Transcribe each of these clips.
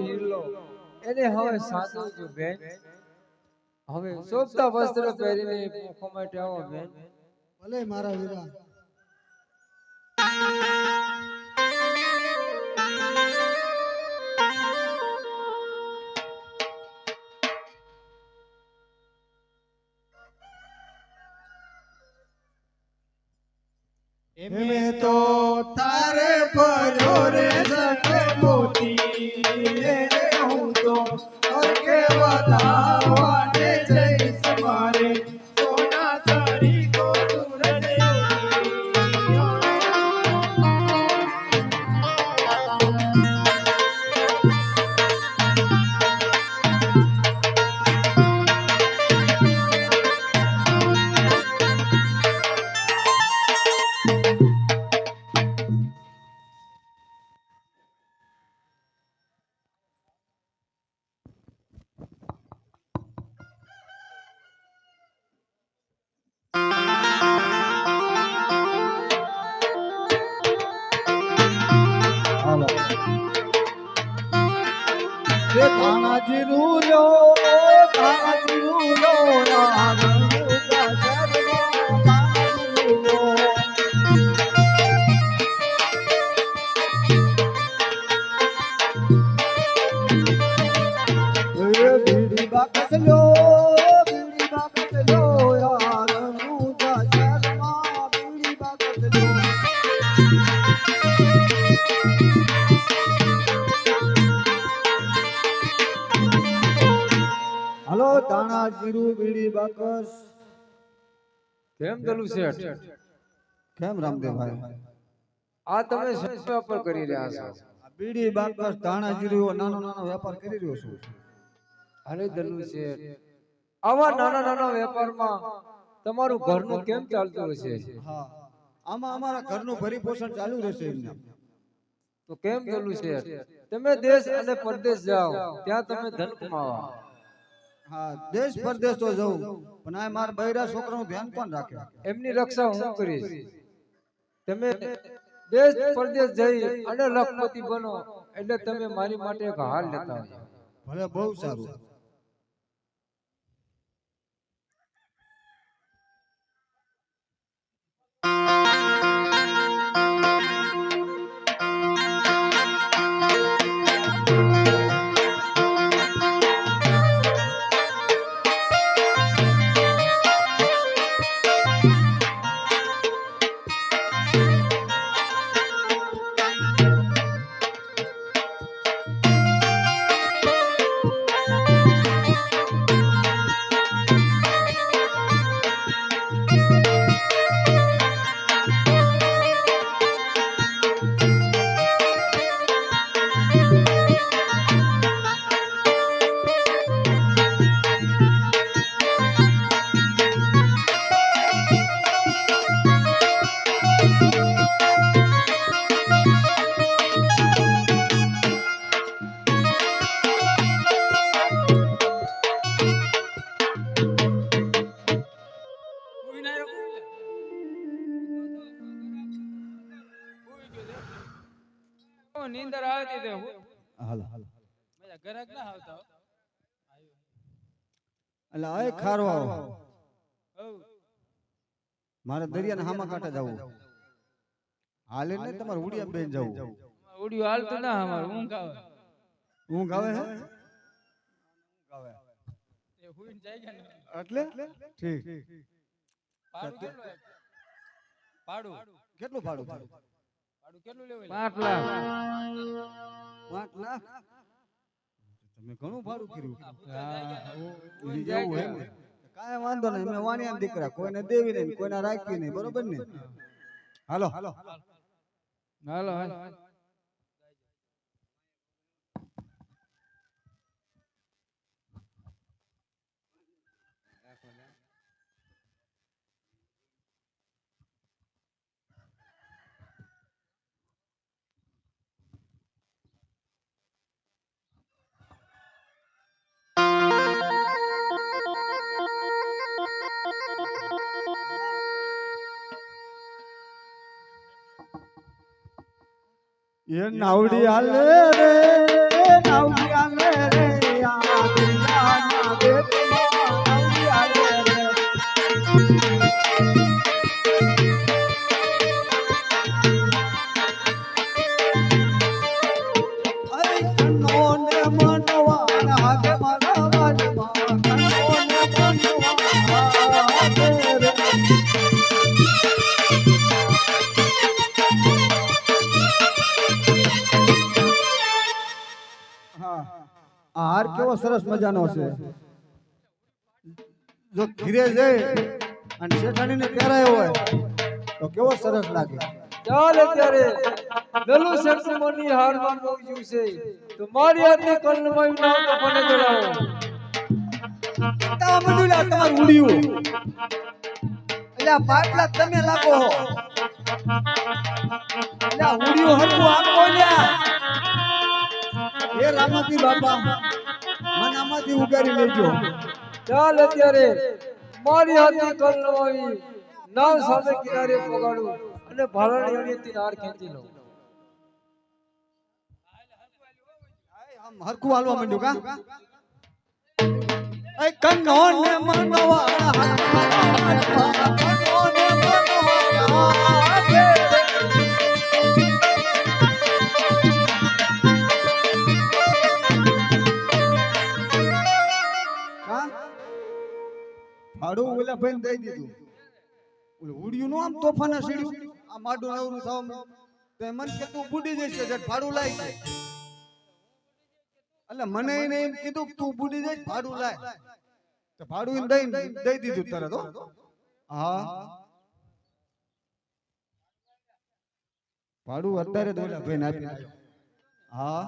Hero એને હવે સાચવજો બેન. હવે શોભતા વસ્ત્ર પહેરીને ભૂખો માટે આવો બેન. ભલે મારા વીરા. એમે તો તારે ભર્યો રે સકે મોતી રે હું તો કે વધાવાને જઈશ મારે સોના તારી કો સૂરજ તાનાજી રૂલો તાનાજી રૂલો રાગુજા શર્મા તાનાજી રૂલો બીડી બાકસલો રાગુજા શર્મા બીડી બાકસલો હલો દાણા જીરું બીડી બાકસ. કેમ દલુ શેઠ? કેમ રામદેવભાઈ? આ તમે શું વેપાર કરી રહ્યા છો? બીડી બાકસ દાણા જીરું નાનો નાનો વેપાર કરી રહ્યો છું. અરે દલુ શેઠ, આવા નાના નાના વેપારમાં તમારું ઘરનું કેમ ચાલતું હશે? હા, આમાં અમારા ઘરનું પરિપોષણ ચાલુ રહેશે એમને. તો કેમ દલુ શેઠ, તમે દેશ અને પરદેશ જાઓ ત્યાં તમે ધન કમાવા. હા, દેશ પરદેશ તો જવું, પણ આ મારા બૈરા છોકરાનું ધ્યાન કોણ રાખે? એમની રક્ષા હું કરીશ. તમે દેશ પરદેશ જઈ અને લખપતિ બનો એટલે તમે મારી માટે એક હાર લેતા આવજો. ભલે, બહુ સારું. નીંદર આવતી તે હાલ મેં ઘરાક ના આવતા એટલે આય ખારવા હો મારે દરિયાના હામા કાંઠે જવું. હાલે ને તમારે ઉડિયા બેન જવું. ઉડ્યું હાલતું ના અમાર ઊંઘ આવે. ઊંઘ આવે હે? એ હુઈન જાય કે ને એટલે ઠીક. ભાડું કેટલું હે? ભાડું કેટલું ભાડું? ભાડું કેટલું લેવું? 5 લાખ. 5 લાખ? તમે ઘણું ભાડું કર્યું. હા જવું હે ને? કાંઈ વાંધો નહીં, મેં વાણિયા દીકરા, કોઈને દેવી નહીં, કોઈને રાખવી નહીં, બરોબર ને? હાલો હાલો હાલો. એ નાવડી હાલે રે નવડિયા લે રે આ દુનિયાના દેશમાં નવડિયા લે રે અરે કનો ને મનવાના હાથે મારા વાજમાં કનો ને મનવાના હાથે રે હા આ હાર કેવો સરસ મજાનો છે જો ઘીરે જાય અને શેઠાણીને પહેરાયો હોય તો કેવો સરસ લાગે ચાલ અત્યારે દલુ શેઠની હારમાં પહોંચ્યું છે તો મારી હાથની કલમાં નામ તો મને જોડાવો. તા મંડુલા તમાર ઉડ્યું એટલે આ પાટલા તમે લાગો હો એટલે આ ઉડ્યું હરખું આપો લ્યા હે રામાપી બાપા મને આમાંથી ઉગારી લેજો ચાલ અત્યારે મારી હાથની કલમાં નાવ સામે કિનારે પગાડું અને ભાલાની અણીથી હાર ખેંચી લઉં. આમ હરખું હાલવા માંડ્યું કા એ કનો ને મનવાળા હાથમાં કનો ને મનવાળા હાથે કા ભાડું ઓલા ભાઈને દઈ દીધું ઓલું ઉડ્યું નું આમ તોફાને સીડ્યું આ માડું નવરું થાવ તો મન કે તું બુડી જઈશ કે જટ ભાડું લાઈ જાય એટલે મને એને એમ કીધું કે તું બુડી જઈશ ભાડું લાય તો ભાડું એને દઈ દીધું તરત હો હા ભાડું અત્યારે જ ઓલા ભાઈને આપી દીધું. હા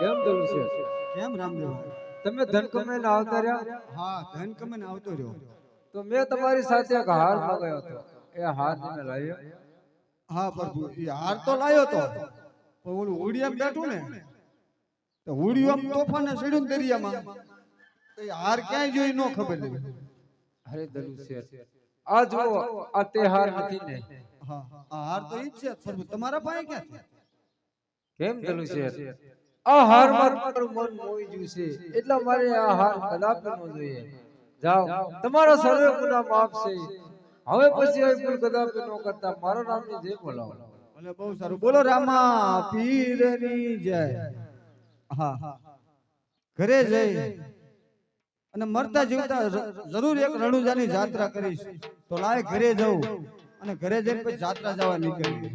કેમ દલુ શેઠ? કેમ રામદેવ તમે ધન કમાઈને આવતા રહ્યા હા ધન કમાઈને આવતો રહ્યો તો મેં તમારી સાથે એક હાર મંગાવ્યો હતો. એ હાર તમે લાવ્યો? હા પ્રભુ એ હાર તો લાયો તો પણ ઓલું હુડિયામાં બેઠું ને તો હુડિયું આમ તોફાને સીડ્યું ને દરિયામાં તો એ હાર ક્યાંય જોઈ ન ખબર નહીં. અરે દલુ શેઠ, આ જો આ તે હાર નથી ને? હા આ હાર તો ઈ જ છે પ્રભુ તમારા પાસે ક્યાં છે કેમ દલુ શેઠ? આ હાર મારું મન મોહી ગયું છે એટલે મારે આ હાર કદાપી ન જોઈએ. જાઓ, તમારા સર્વે ગુના માફ છે. હવે પછી આ ભૂલ કદાપી ન કરતા મારા નામની જય બોલાવો. ભલે બહુ સારું બોલો રામા પીરની જય. હા ઘરે જઈ અને મરતા જીવતા જરૂર એક રણુજાની જાત્રા કરીશ તો લાય ઘરે જવું અને ઘરે જઈને પછી જાત્રા જવા નીકળી.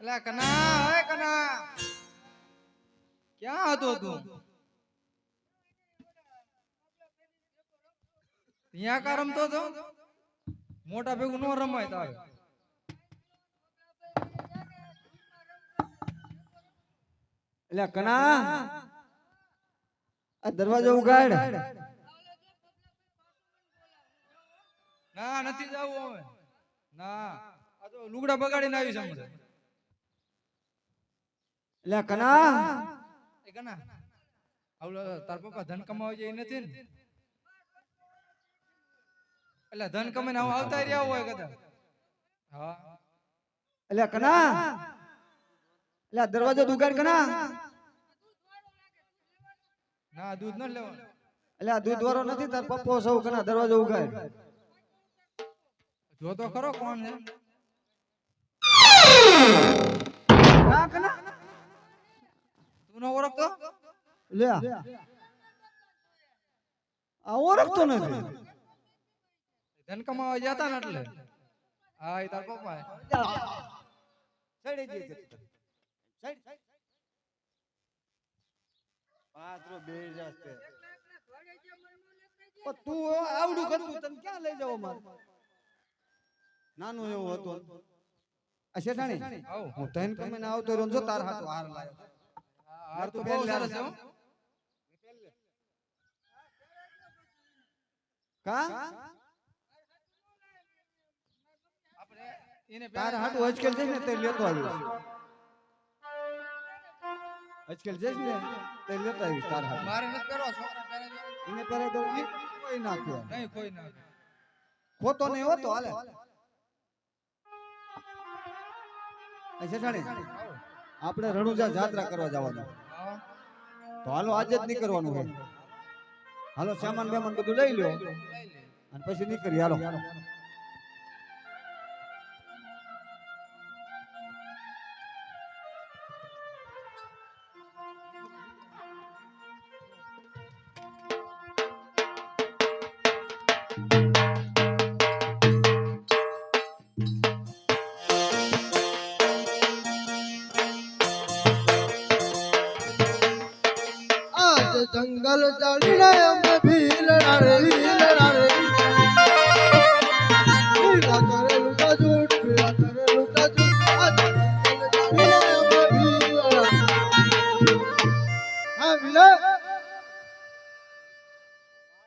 એલા કના, હે કના, ક્યાં હતો તું? ત્યાં કા રમતો હતો? મોટા ભેગું નો રમાય તારે. એટલે કના આ દરવાજો ઉગાડ. ના નથી જાવું હવે. ના આ તો લુગડા બગાડીને આવી છે હમણાં. એટલે કના એ કના, આવલો તાર પપ્પા ધન કમાવા જાય એ નથી ને? એટલે ધન કમાઈને આવું આવતા રહ્યા હોય કદાચ. હા એટલે કના એટલે આ દરવાજો દુગાડ કના ના દૂધ ન લેવાનું. એટલે આ દૂધ વાળો નથી તાર પપ્પો સૌ કના દરવાજો ઉગાડ જો તો ખરો કોણ છે. કા કના તું ન ઓળખતો. લે આ ઓળખતો નથી ધન કમાવા જતા ને એટલે. હા એ તાર પપ્પા હે. સડી ગઈ સડી પાત્રો બે જાસ્તે તું આવડું કરતું તને ક્યાં લઈ જાવ માર નાનું એવું હતું આ શેઠાણી આવ. હું તૈન કમીને આવતો રહ્યો ને જો તાર હાથો હાર લાયો હાર તો બહુ સરસ છે હો. કા આપણે એને તાર હાટુ અજકેલ જઈશ ને તે લેતો આવીશ અજકેલ જઈશ ને તે લેતો આવીશ તાર હાટુ મારે નથી પહેરવા, છોકરા પહેરે છે. એને પહેરે તો ઈ કોઈ નાખ્યો નહીં કોઈ ના. ખોતો નહીં હોતો હાલે આ શેઠાણી આપણે રણુજા જાત્રા કરવા જવાનું હા તો હાલો આજે જ નીકળવાનું છે હાલો સામાન બેમાન બધું લઈ લ્યો લઈ લે. અને પછી નીકળી હાલો આજ જંગલ ચાલીને અમે ભીલડા રે ભીલડા રે ભીલા કરે લૂટા જૂટ ભીલા કરે લૂટા જૂટ આજ જંગલ ચાલીને અમે ભીલડા હા ભીલા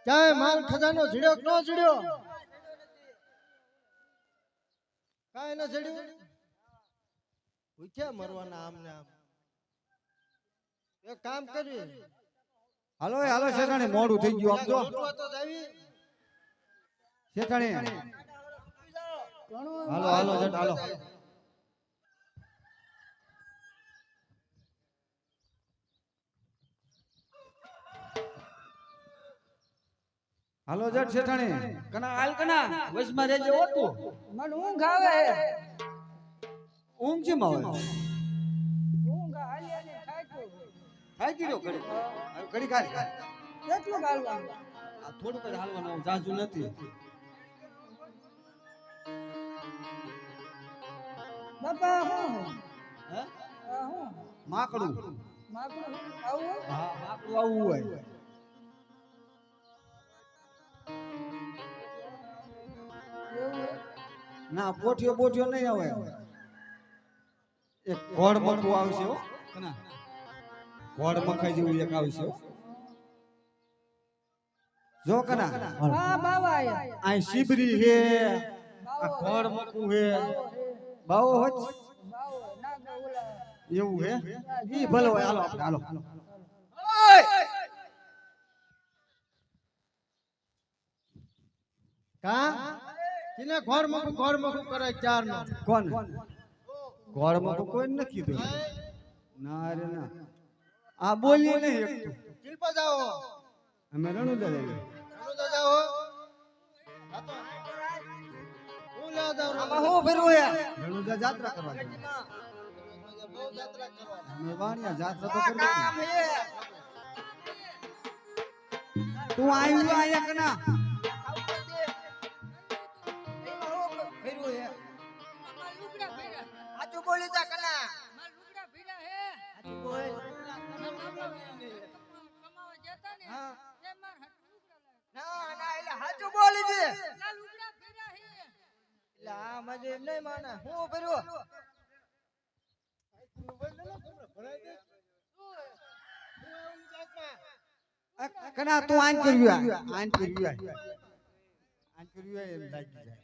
ચાય માલ ખજાનો જીડ્યો કે ન જીડ્યો કાંઈ ન જીડ્યું પૂછ્યા મરવાના આમને આમ એક કામ કરીએ હાલો એ હાલો શેઠાણી મોડું થઈ ગયું આમ જો ગોતવા તો જાવી શેઠાણી હાલો હાલો જટ હાલો હાલો જટ શેઠાણી કના હાલ કના વચમાં રહેજે હોતું મને ઊંઘ આવે હે ઊંઘ કેમ આવે ઊંઘ હાલ્યાની થાક્યો ખાઈ ગયો ઘડી ઘડી ખાલી કેટલું ગાલવાનું આ થોડુંક જ હાલવાનું જાજુ નથી બાપા હું હે હું માકડું માગું આવું હા માકડું આવું હોય ના પોઠિયો બોઠિયો નહીં આવે એક ઘોડ મકવું આવશે હો કના ઘોડ મખાઈ જેવું એક આવશે હો. જો કના હા બાવા આયા આ શીબરી હે આ ઘોડ મકવું હે બાવો હોત બાવો નાગા ઓલા એવું હે ઈ ભલે હોય હાલો આપણે હાલો કા કિને ઘોર મકું કરે ચાર નો કોણ ઘોડ મકવું કોઈ નથી કીધું ના રે ના આ બોલીએ નહીં એક તો. કિલપા જાઓ અમે રણુજા જઈએ રણુજા જાઓ હું લે જાવ આમાં હું ફેરવું હે રણુજા જાત્રા કરવા જઈએ. બહુ યાત્રા કરવા અમે વાણિયા જાત્રા તો કરવી તું આવ્યું આયા કના આચું બોલી જા કના માર લુગડા ભીડા હે આચું બોલ કમાવા જતા ને તે માર લુગડા ના ના એટલે હાચું બોલી દે ના લુગડા ભીડા હે એટલે આ મજે એમ નહીં માને હું ભર્યો કના તું આન કર્યું આન કર્યું આન કર્યું એમ લાગી જાય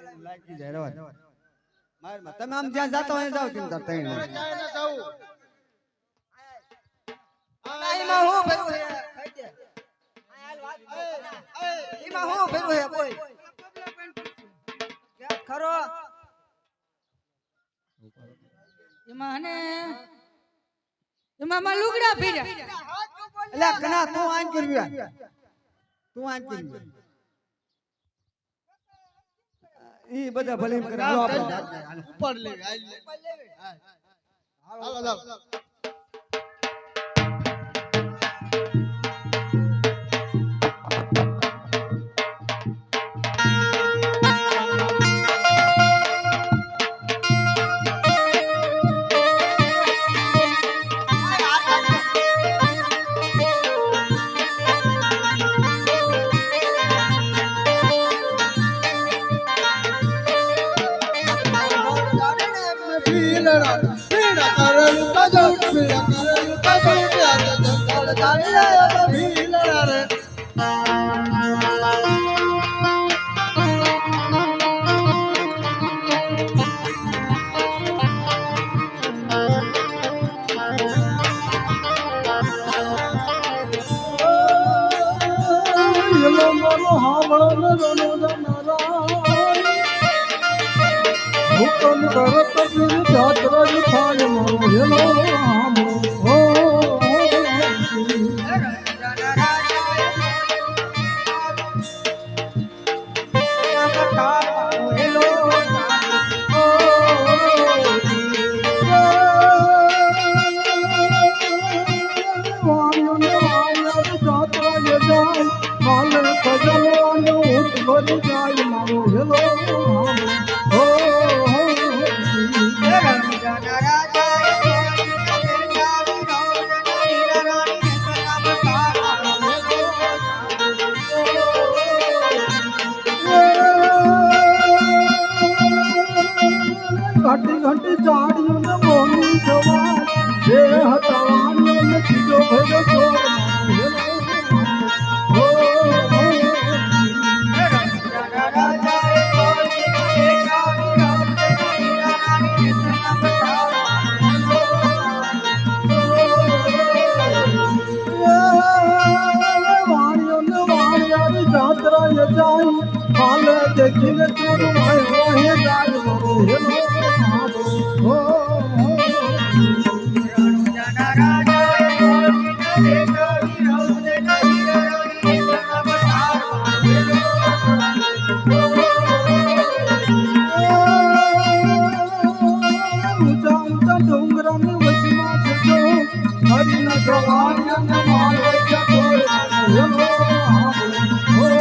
એમ લાગી જાય રવા માર માં તમે આમ જ્યાં જાતા હોય જાવ તીન તાર તઈને ચાય ના જાવ એમાં હું ભર્યું હે ખાઈ દે હાલ વાત એમાં હું ભર્યું હે બોલ એમાં માં લુગડા ભીડા એટલે કના તું આન કરવી તું આન કરવી ઈ બધા ભલે એમ કરે હાલો આપણે ઉપર લેવી હાલ લે. હાલો હાલો ભીલડા ભીડા કરે લુકા જોટ ભીડા કરે લુકા જોટ આજે જંગલ તારી લાયા ભીલડા રે યલો મોનો હાવળો ને રોનો જનારા હુકમ કરત બિન જાત્રા જ થાય મારો હેલો આમો હો ઘટી ઘટી જાડિયું ને મોની સવાર બે હતવાણીઓ ને કીધો ભેગો ચોર વાણીઓ ને વાણિયારી જાત્રા યજાઈ હાલ દેખીને ચોર વાય વાય જાય મારો હેલો હો ઊંચા ઊંચા ડુંગરાની વચમાં જતો હરીના જવાનિયાને મારો જતો હેલો હો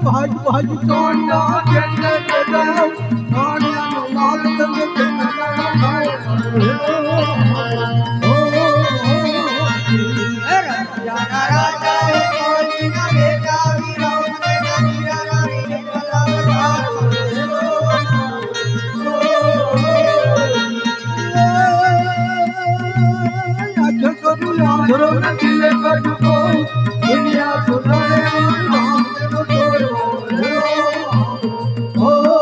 भाग भाग चोंडा जन्ने के जाओ गाड़ियां नो माल तंग जन्ने का खाए राजा राजा कोई ना बेटा वीरों ने वीरा रानी ने आखे करू यादरो न दिले कटको दुनिया सुधारे राम ने तो ओ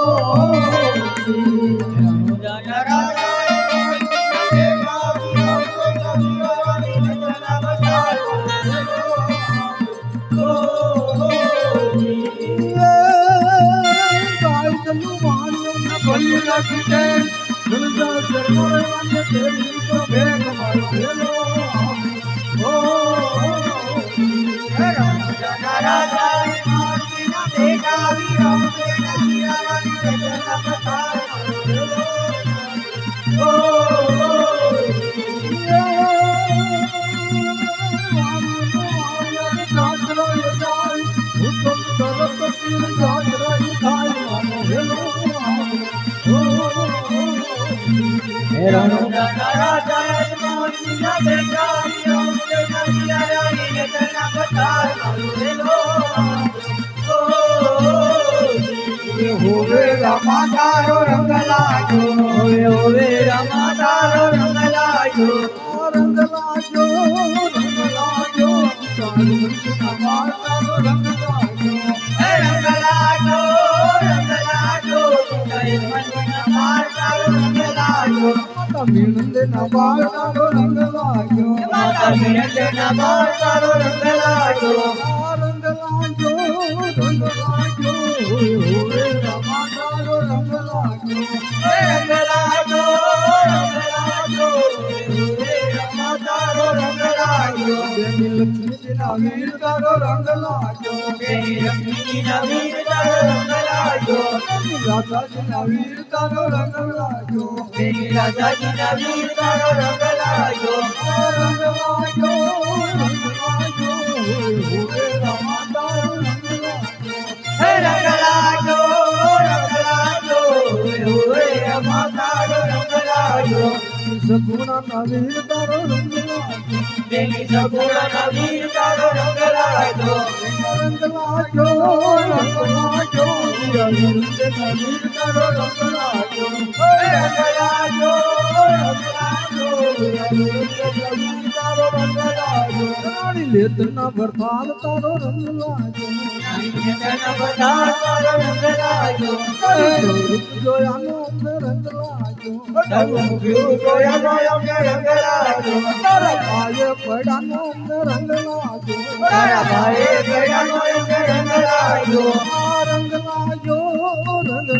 રાખી દે ધનજા શરમાય વાગે તેરી તો ભેગ મારો હેલો ઓ હે રણુજા રાજા માટીના ભેગા વીરો બેના વીરાની વેદના પથાર ઓ રણુજા રાજા માટીના ભેગા વીરો બેના વીરાની વેદના પથાર હેલો હોવે રામા તારો રંગ લાગ્યો હોવે રમા તારો રંગ લાગ્યો રંગ લાગ્યો તારું માતાનો રંગ લાગ્યો હે રંગ લાગ્યો જય મનના માર તારો રંગ લાગ્યો માતા મિણંદના બાળનો રંગ લાગ્યો માતા વિરંજના માર તારો રંગ લાગ્યો રંગ લાગ્યો હોવે રામા તારો રંગ લાગ્યો હે રંગ લાગ્યો હોવે રમા તારો રંગ લાગ્યો બેની લક્ષ્મીજીના વીર તારો રંગ લાગ્યો તેરી લક્ષ્મીના વીર તારો રંગ લાગ્યો બેની રાધાજીના વીર તારો રંગ લાગ્યો તેરી રાજાજીના વીર તારો રંગ લાગ્યો રંગ લાગ્યો હોવે રામા તારો રંગ લાગ્યો હે રંગ લાગ્યો હોવે રમા તારો રંગ લાગ્યો સગુણાના વીર તારો રંગ લાગ્યો તેની સગુણાના વીર તારો રંગ લાગ્યો રંગ લાગ્યો વીરંજના વીર તારો રંગ લાગ્યો રંગ લાગ્યો વીરંજના વીર તારો રંગ લાગ્યો રાણી લેતના ભરથાલ તારો રંગ લાગ્યો બધા તારો રંગ લાગ્યો સ્વરૂપ જોયાનો અમને રંગ લાગ્યો જોયાનો અમને રંગ લાગ્યો તારા ભાઈએ પડાનો અમને રંગ લાગ્યો તારા ભાઈએ ગયાનો અમને રંગ લાગ્યો રંગ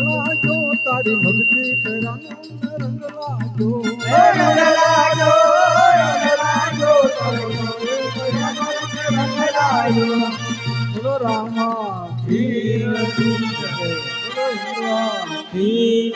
લાગ્યો તારી ભક્તિ કરવાનો અમને રંગ લાગ્યો રંગ લાગ્યો રંગ લાગ્યો બોલો રામા વીર બોલો હિંદવા વીર